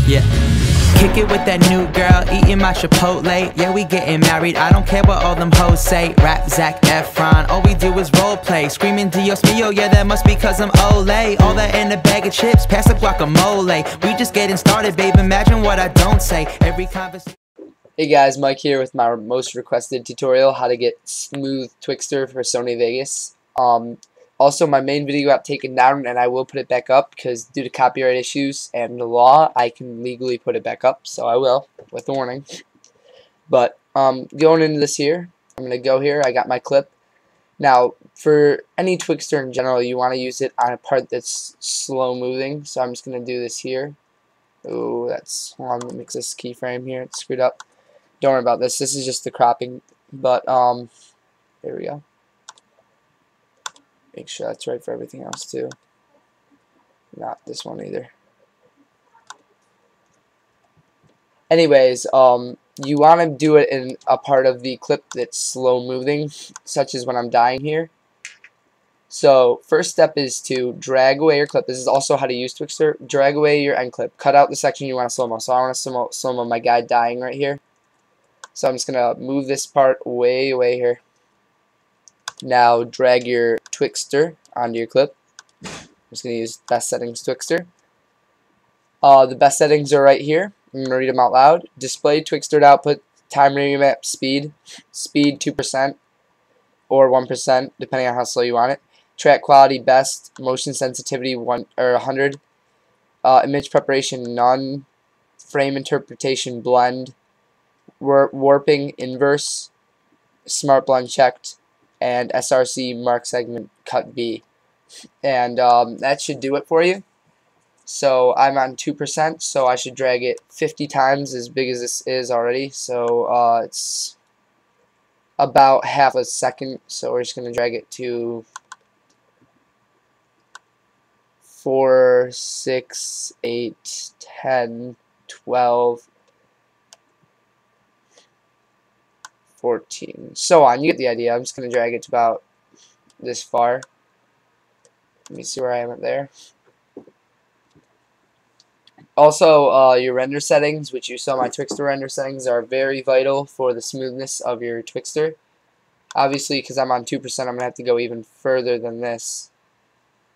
Yeah. Kick it with that new girl, eating my Chipotle. Yeah, we getting married, I don't care what all them hoes say. Rap Zac Efron, all we do is role play. Screaming Dios mio, yeah, that must be cause I'm Olay. All that in a bag of chips, pass the guacamole. We just getting started, babe, imagine what I don't say. Every conversation. Hey guys, Mike here with my most requested tutorial, how to get smooth Twixtor for Sony Vegas. Also, my main video got taken down, and I will put it back up because due to copyright issues and the law, I can legally put it back up, so I will, with a warning. But going into this here, I'm going to go here, I got my clip. Now, for any Twixtor in general, you want to use it on a part that's slow moving, so I'm just going to do this here. Oh, that's, hold on, let me mix this keyframe here, it's screwed up. Don't worry about this. This is just the cropping. But there we go. Make sure that's right for everything else too. Not this one either. Anyways, you want to do it in a part of the clip that's slow moving, such as when I'm dying here. So first step is to drag away your clip. This is also how to use Twixtor. Drag away your end clip. Cut out the section you want to slow-mo. So I want to slow-mo my guy dying right here. So I'm just going to move this part way away here. Now drag your Twixtor onto your clip. I'm just going to use best settings Twixtor. The best settings are right here. I'm going to read them out loud. Display Twixtor output, time remap speed, speed 2% or 1% depending on how slow you want it. Track quality best, motion sensitivity 100, image preparation none, frame interpretation blend, warping inverse, smart blend checked, and SRC mark segment cut B. And that should do it for you. So I'm on 2%, so I should drag it 50 times as big as this is already. So it's about half a second, so we're just going to drag it to 4, 6, 8, 10, 12, 14, so on. You get the idea. I'm just going to drag it to about this far. Let me see where I am at there. Also, your render settings, which you saw my Twixtor render settings, are very vital for the smoothness of your Twixtor. Obviously, because I'm on 2%, I'm going to have to go even further than this.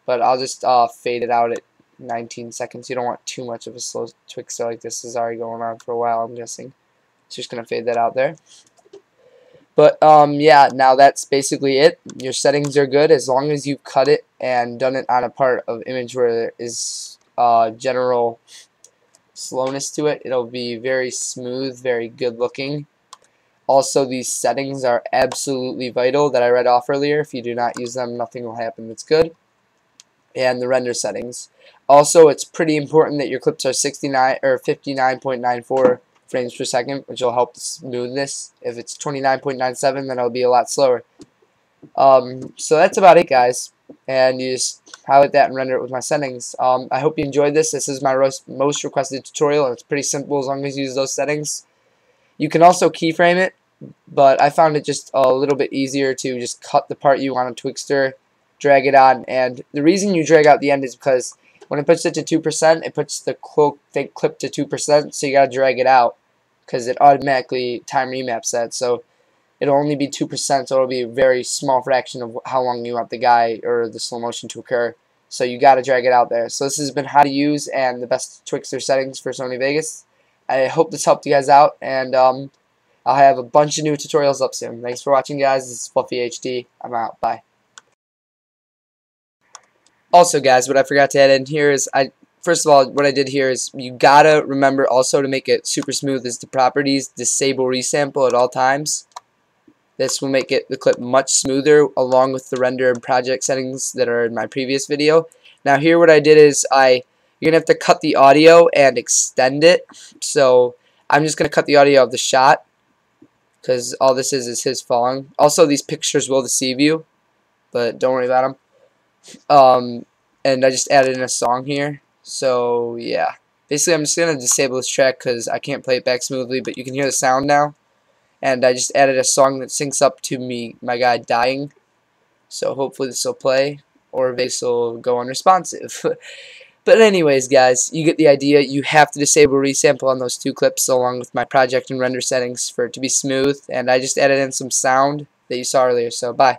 But I'll just fade it out at 19 seconds. You don't want too much of a slow Twixtor like this is already going on for a while, I'm guessing. So just going to fade that out there. But yeah, now that's basically it. Your settings are good as long as you've cut it and done it on a part of image where there is general slowness to it. It'll be very smooth, very good looking. Also, these settings are absolutely vital that I read off earlier. If you do not use them, nothing will happen that's good. And the render settings. Also, it's pretty important that your clips are 69 or 59.94 frames per second, which will help the smoothness. If it's 29.97, then it'll be a lot slower. So that's about it, guys. And you just highlight that and render it with my settings. I hope you enjoyed this. This is my most requested tutorial, and it's pretty simple as long as you use those settings. You can also keyframe it, but I found it just a little bit easier to just cut the part you want on Twixtor, drag it on, and the reason you drag out the end is because when it puts it to 2%, it puts the clip to 2%, so you gotta drag it out because it automatically time remaps that. So it'll only be 2%, so it'll be a very small fraction of how long you want the guy or the slow motion to occur. So you gotta drag it out there. So this has been how to use and the best Twixtor settings for Sony Vegas. I hope this helped you guys out, and I'll have a bunch of new tutorials up soon. Thanks for watching, guys. This is FluffeyHD. I'm out. Bye. Also, guys, what I forgot to add in here is first of all, what I did here is you gotta remember also to make it super smooth is the properties disable resample at all times. This will make the clip much smoother along with the render and project settings that are in my previous video. Now here what I did is you're gonna have to cut the audio and extend it. So I'm just gonna cut the audio of the shot because all this is his falling. Also, these pictures will deceive you, but don't worry about them. And I just added in a song here. So yeah, basically I'm just gonna disable this track because I can't play it back smoothly, but you can hear the sound now. And I just added a song that syncs up to my guy dying. So hopefully this will play, or Vegas will go unresponsive. But anyways, guys, you get the idea. You have to disable resample on those 2 clips along with my project and render settings for it to be smooth. And I just added in some sound that you saw earlier. So bye.